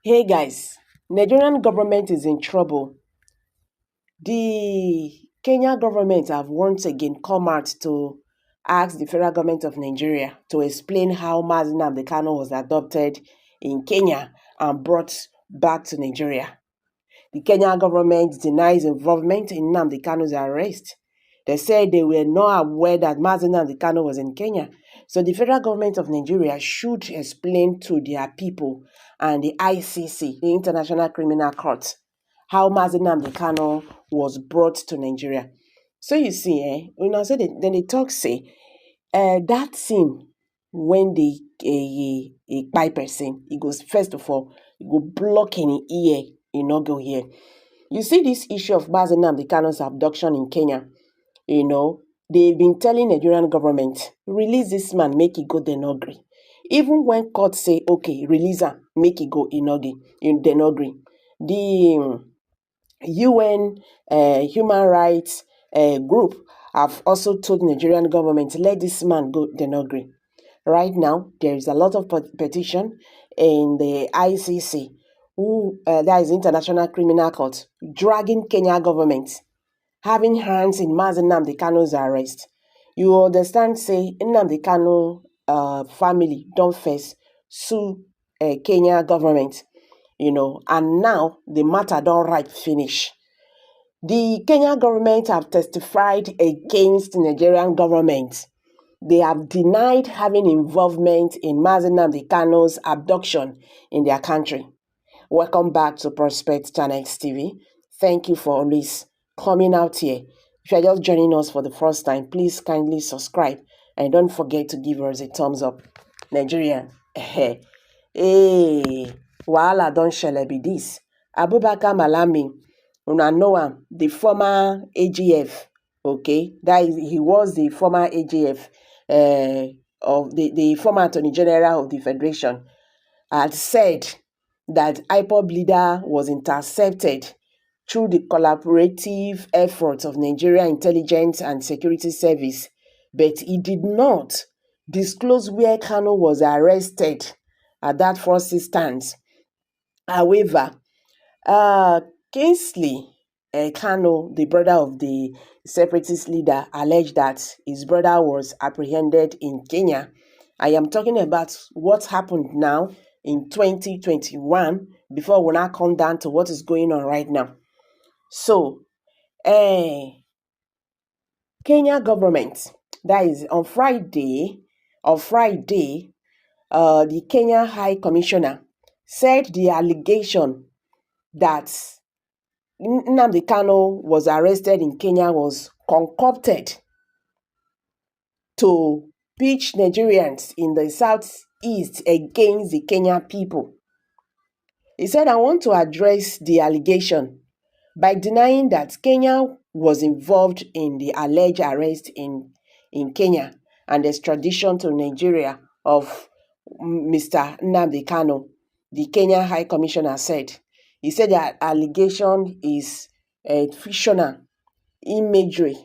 Hey guys, Nigerian government is in trouble. The Kenya government have once again come out to ask the federal government of Nigeria to explain how Nnamdi Kanu was adopted in Kenya and brought back to Nigeria. The Kenya government denies involvement in Nnamdi Kanu's arrest. They said they were not aware that Nnamdi Kanu was in Kenya. So the federal government of Nigeria should explain to their people and the ICC, the International Criminal Court, how Nnamdi Kanu was brought to Nigeria. So you see, then they talk say that scene when a kpai person, he goes first of all, he go block any ear, he not go here. You see this issue of Nnamdi Kanu's abduction in Kenya, they've been telling Nigerian government, release this man, make it go, they not agree. Even when court say, okay, release him, make it go, they not agree. The UN human rights group have also told Nigerian government, let this man go, they not agree. Right now, there is a lot of petition in the ICC, that is International Criminal Court, dragging Kenya government, having hands in Nnamdi Kanu's arrest. You understand, say, Nnamdi Kanu family don't first sue Kenya government, and now the matter don't right finish. The Kenya government have testified against the Nigerian government. They have denied having involvement in Nnamdi Kanu's abduction in their country. Welcome back to Prospect Channel TV. Thank you for always coming out here. If you're just joining us for the first time, please kindly subscribe and don't forget to give us a thumbs up. Nigerian, hey, wahala don shele be this. Abubakar Malami, una know him, the former AGF, okay? That is, he was the former AGF of the former Attorney General of the Federation, had said that IPOB leader was intercepted through the collaborative efforts of Nigeria Intelligence and Security Service, but he did not disclose where Kanu was arrested at that first instance. However, Kingsley Kanu, the brother of the separatist leader, alleged that his brother was apprehended in Kenya. I am talking about what happened now in 2021 before we now come down to what is going on right now. So, Kenya government, that is on Friday, the Kenya High Commissioner said the allegation that Nnamdi Kanu was arrested in Kenya was concocted to pitch Nigerians in the southeast against the Kenyan people. He said, I want to address the allegation by denying that Kenya was involved in the alleged arrest in Kenya and extradition to Nigeria of Mr. Nnamdi Kanu, the Kenya High Commissioner said. He said that allegation is fictional imagery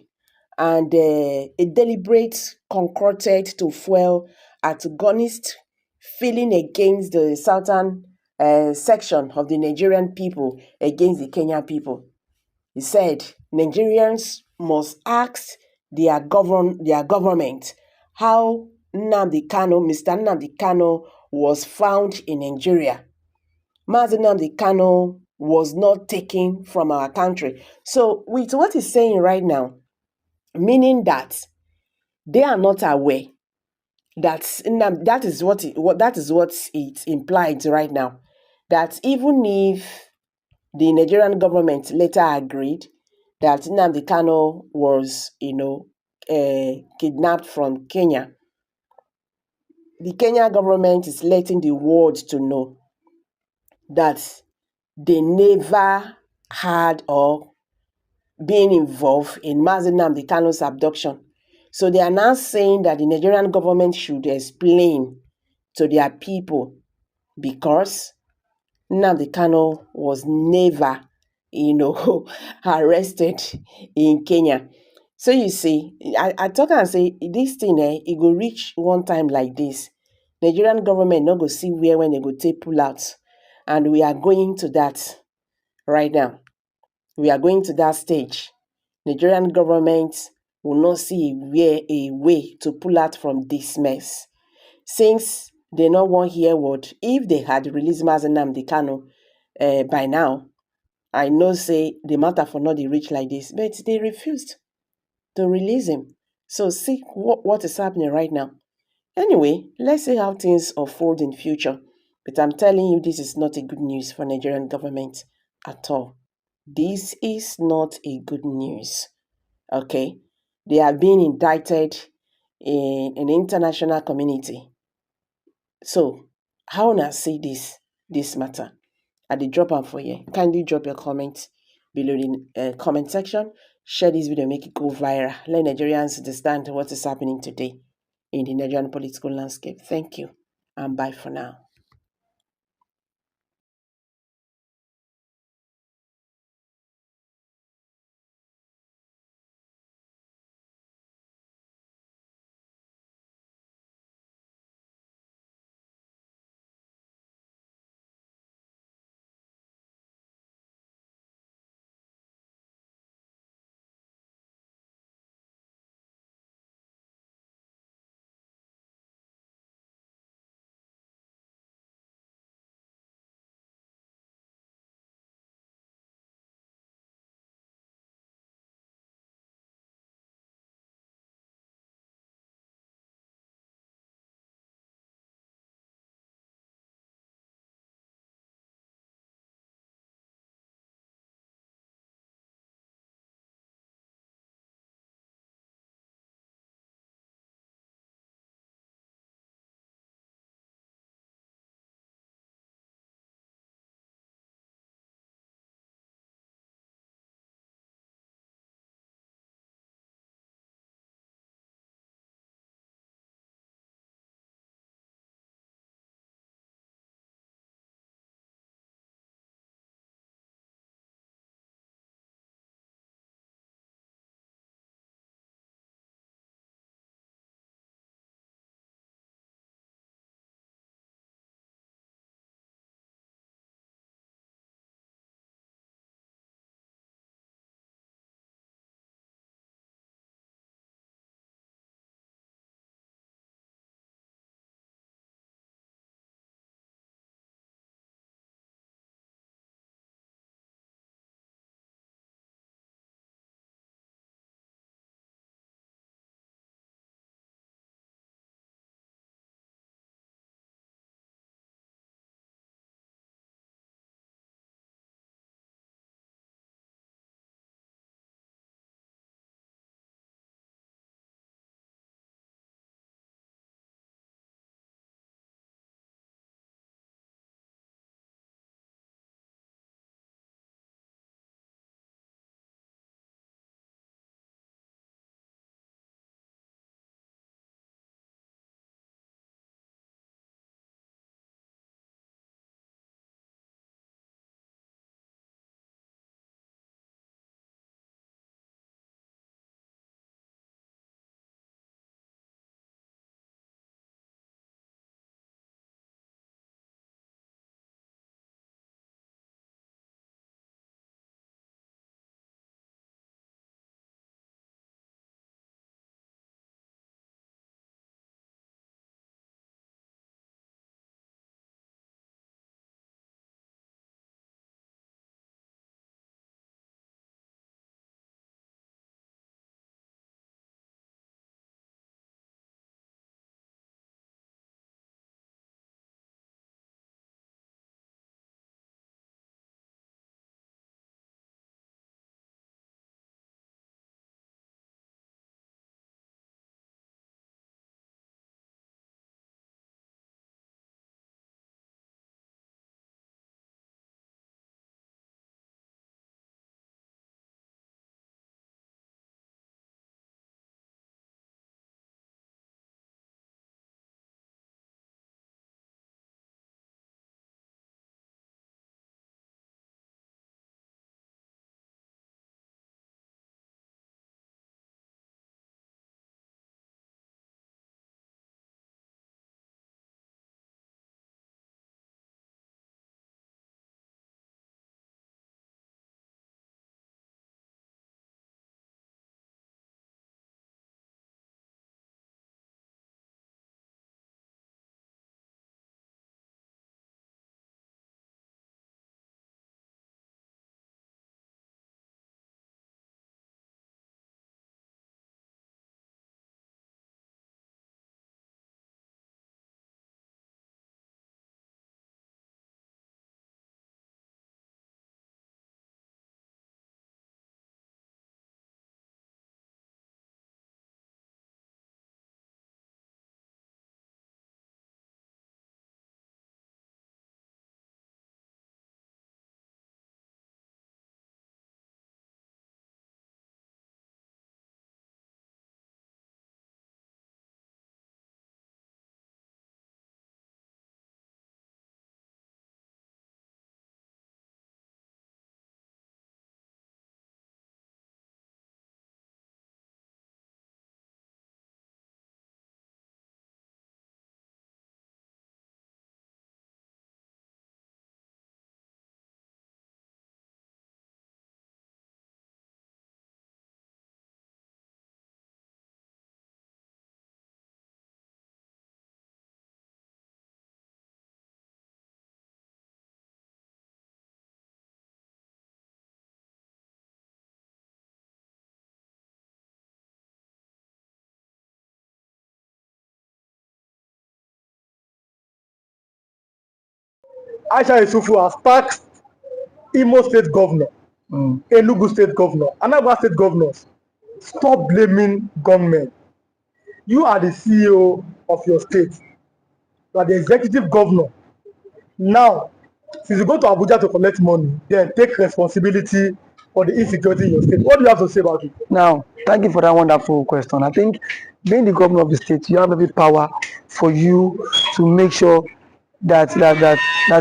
and a deliberate concocted to fuel antagonist feeling against the southern section of the Nigerian people against the Kenyan people. He said Nigerians must ask their government how Mr. Nnamdi Kanu was found in Nigeria. Nnamdi Kanu was not taken from our country. So with what he's saying right now, meaning that they are not aware that is what it implied right now. That even if the Nigerian government later agreed that Nnamdi Kanu was, kidnapped from Kenya, the Kenya government is letting the world to know that they never had or been involved in Nnamdi Kanu's abduction. So they are now saying that the Nigerian government should explain to their people because Nnamdi Kanu was never, arrested in Kenya. So you see, I talk and say this thing, it go reach one time like this. Nigerian government not go see where when they go take pull out. And we are going to that right now. We are going to that stage. Nigerian government will not see a way to pull out from this mess. Since they no wan hear word, if they had released Nnamdi Kanu by now, I know say the matter for not dey reach like this, but they refused to release him. So see what is happening right now. Anyway, let's see how things unfold in future. But I'm telling you, this is not a good news for Nigerian government at all. This is not a good news. Okay? They have been indicted in an international community. So, how una see this matter? I dey drop am for you. Kindly drop your comment below the comment section. Share this video, make it go viral. Let Nigerians understand what is happening today in the Nigerian political landscape. Thank you, and bye for now. Aisha Yusufu has taxed Imo State Governor, Enugu State Governor, Anambra State Governors. Stop blaming government. You are the CEO of your state. You are the executive governor. Now, since you go to Abuja to collect money, then take responsibility for the insecurity in your state. What do you have to say about it? Now, thank you for that wonderful question. I think being the governor of the state, you have every power for you to make sure that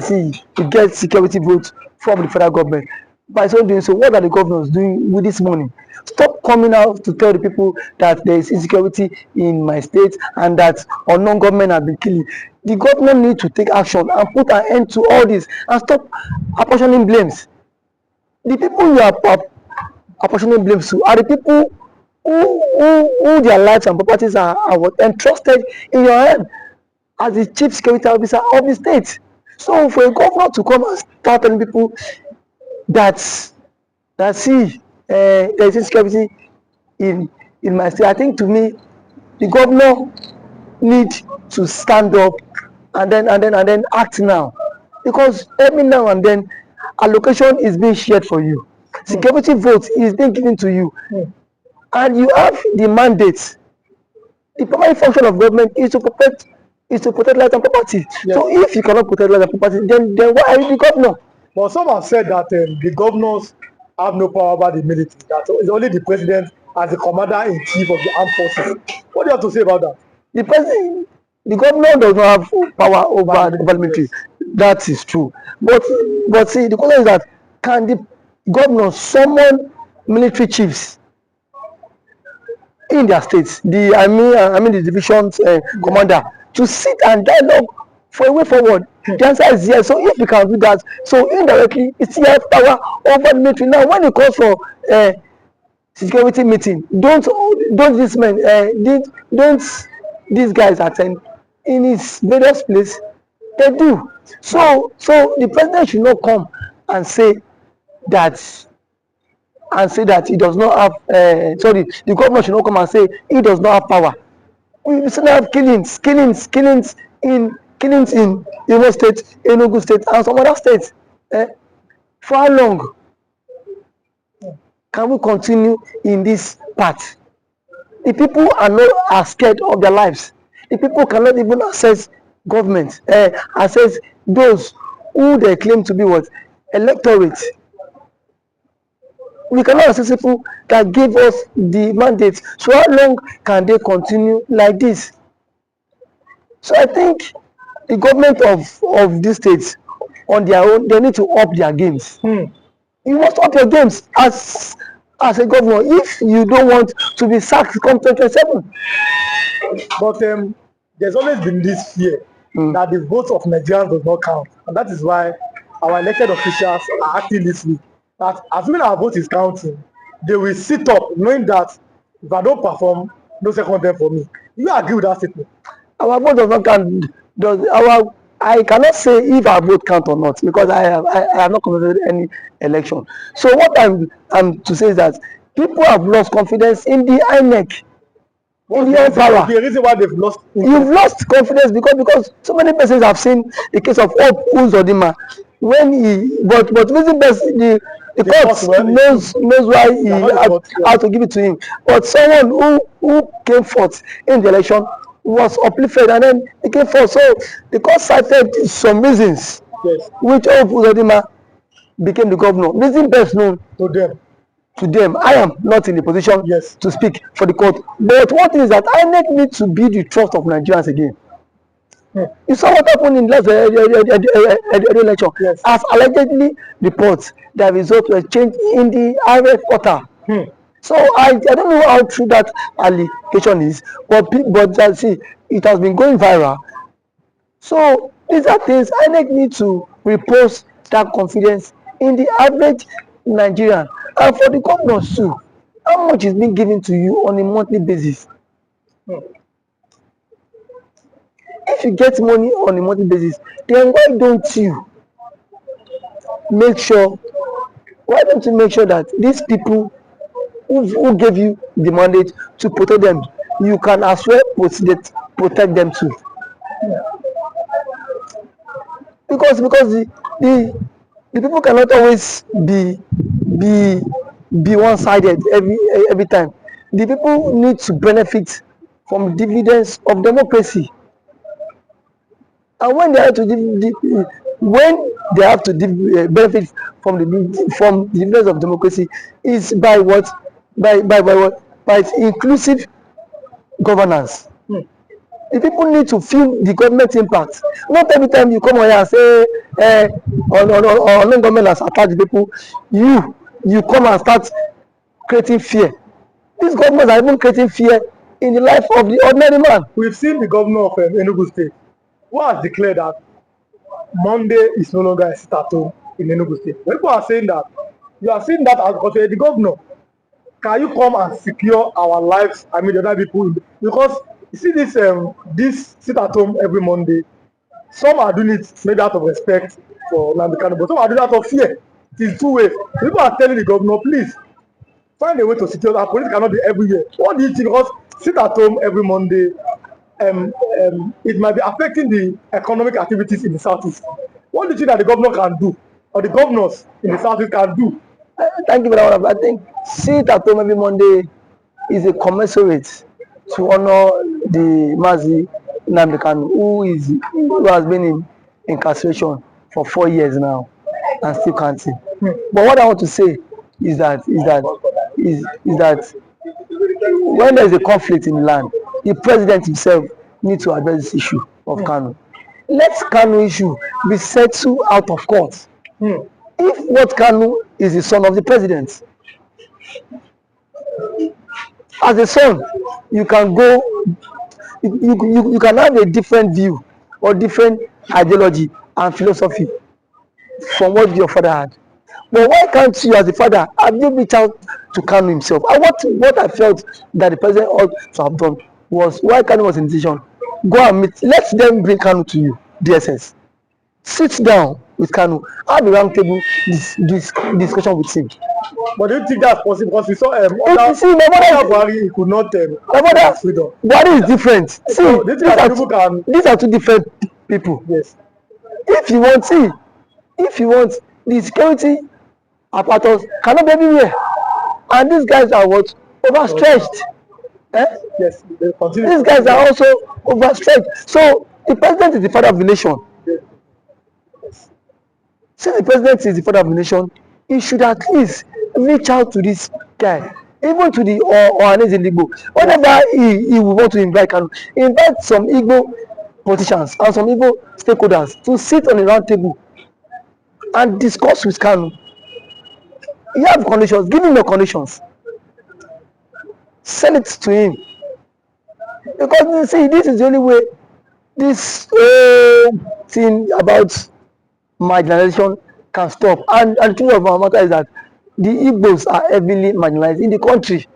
see you get security votes from the federal government. By so doing so, what are the governors doing with this money? Stop coming out to tell the people that there is insecurity in my state and that unknown government have been killing. The government need to take action and put an end to all this and stop apportioning blames. The people you are apportioning blames to are the people who their lives and properties are what entrusted in your hand as the chief security officer of the state. So for a governor to come and start telling people that see there is insecurity in my state, I think to me the governor need to stand up and then act now, because every now and then allocation is being shared for you, security vote is being given to you, and you have the mandate. The primary function of government is to protect life and property. Yes. So if you cannot protect life and property, then why are you the governor? But some have said that the governors have no power over the military. That it's only the president as the commander-in-chief of the armed forces. What do you have to say about that? The governor does not have power over the military. That is true. But see, the question is that can the governor summon military chiefs in their states, I mean the division's commander, to sit and dialogue for a way forward? The answer is yes. So if we can do that, so indirectly it still has power over the military. Now when it calls for security meeting, don't this men don't these guys attend in his various place? They do. So the president should not come and say that he does not have the governor should not come and say he does not have power. We still have killings in Imo State, Enugu State, and some other states. For how long can we continue in this path? The people are scared of their lives. The people cannot even access government, access those who they claim to be what electorate. We cannot access people that give us the mandate. So how long can they continue like this? So I think the government of these states on their own, they need to up their games. You must up your games as a governor if you don't want to be sacked come 2027. But there's always been this fear that the votes of Nigerians does not count, and that is why our elected officials are acting this week. That assuming our vote is counting, they will sit up knowing that if I don't perform, no second term for me. Do you agree with that statement? Our vote does not count. I cannot say if our vote count or not, because I have not conducted any election. So what I'm to say is that people have lost confidence in the INEC. In the power. The reason why they've lost. You've lost confidence because so many persons have seen the case of Hope Uzodinma when he but reason best the court knows why he had to give it to him. But someone who came forth in the election was uplifted and then he came forth. So the court cited some reasons which Hope Uzodinma became the governor. Reason best known to them. I am not in the position to speak for the court. But one thing is that INEC needs to be the trust of Nigerians again. You saw what happened in last election. As allegedly reports, the results were changed in the IRF quarter. So I don't know how true that allegation is, but see, it has been going viral. So these are things INEC need to repose that confidence in the average Nigerian. And for the governors too, how much is being given to you on a monthly basis? If you get money on a monthly basis, then why don't you make sure that these people who gave you the mandate to protect them, you can as well protect them too? because the people cannot always be be one-sided every time. The people need to benefit from dividends of democracy, and when they have to when they have to benefit from the dividends of democracy is by what, by what, by inclusive governance. The people need to feel the government impact. Not every time you come on here and say on government has attacked the people, you come and start creating fear. These governments are even creating fear in the life of the ordinary man. We've seen the governor of Enugu State who has declared that Monday is no longer a sit-at-home in Enugu State. When people are saying that, you are saying that as because you're the governor. Can you come and secure our lives? I mean, the other people, because you see this sit-at-home every Monday. Some are doing it maybe out of respect for Nnamdi Kanu, but some are doing it out of fear. It is two ways. People are telling the governor, please find a way to secure. Our police cannot be everywhere. What do you think? Because sit at home every Monday, it might be affecting the economic activities in the southeast. What do you think that the governor can do, or the governors in the southeast can do? Thank you for that one. I think sit at home every Monday is a commensurate to honor the Mazi Nnamdi Kanu, who has been in incarceration for 4 years now and still counting. But what I want to say is that when there is a conflict in the land, the president himself needs to address this issue of Kanu. Let Kanu issue be settled out of court. If what Kanu is the son of the president, as a son, you can go, you can have a different view or different ideology and philosophy from what your father had. But why can't you, as a father, have you reached out to Kanu himself? And what I felt that the president ought to have done was, why Kanu was in decision, go and meet, let them bring Kanu to you, DSS. Sit down with Kanu, have a round table discussion with him. But do you think that's possible? Because we saw Buhari could not freedom. Buhari is different. See, so these are two different people. Yes. If you want the security apparatus cannot be everywhere, and these guys are what, overstretched. Yes. These guys are also overstretched. So the president is the father of the nation. Yes. Since the president is the father of the nation, he should at least reach out to this guy, even to the Ohanes in Igbo. Whenever he will want to invite some Igbo politicians and some Igbo stakeholders to sit on a round table and discuss with Kanu. You have conditions, give him the conditions. Send it to him. Because you see, this is the only way this thing about marginalization can stop. And the truth of our matter is that the Igbos are heavily marginalized in the country.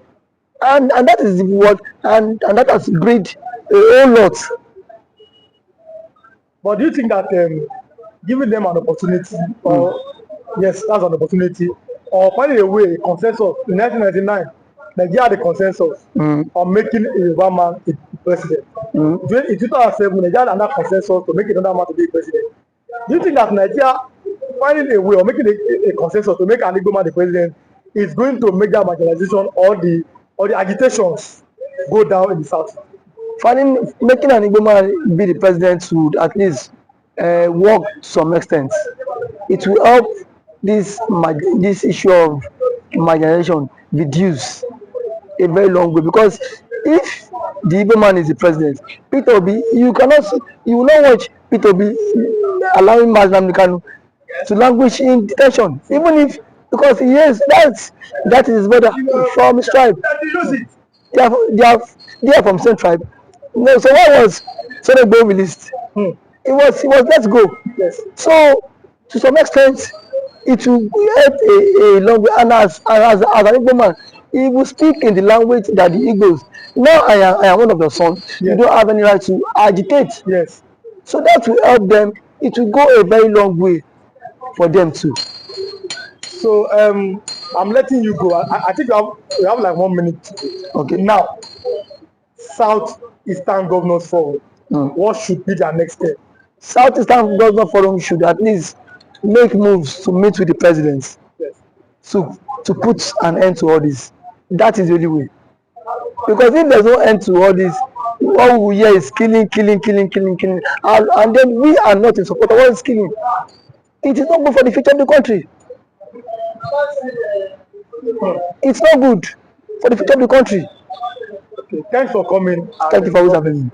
And that is what, and that has breed a whole lot. But do you think that giving them an opportunity, or yes, that's an opportunity, or finding a way, consensus in 1999, Nigeria had a consensus on making a Yoruba man a president. In 2007, Nigeria had another consensus to make another man to be a president. Do you think that Nigeria finding a way or making a consensus to make an Igbo man the president is going to make that marginalization or the agitations go down in the south? Making an Igbo man be the president would at least work to some extent. It will help this issue of marginalization reduce a very long way, because if the Igbo man is the president, Peter Obi, you will not watch Peter Obi allowing Nnamdi Kanu to languish in detention, even if, because that is his brother from his tribe. They are from same tribe. No, so why was Sonegbo released? It was let's go. Yes. So to some extent, it will help a long way. And as an Igbo man, he will speak in the language that the Igbos. Now I am one of your sons. Yes. You don't have any right to agitate. Yes. So that will help them. It will go a very long way for them too. So I'm letting you go. I think we have like 1 minute. Okay. Now, South Eastern Governors Forum. What should be their next step? Southeastern Governor Forum should at least make moves to meet with the president Yes. to put an end to all this. That is the only way. Because if there's no end to all this, all we hear is killing, and then we are not in support of all this killing. It is not good for the future of the country. It's not good for the future of the country. Okay. Thanks for coming. Thank you for always having me.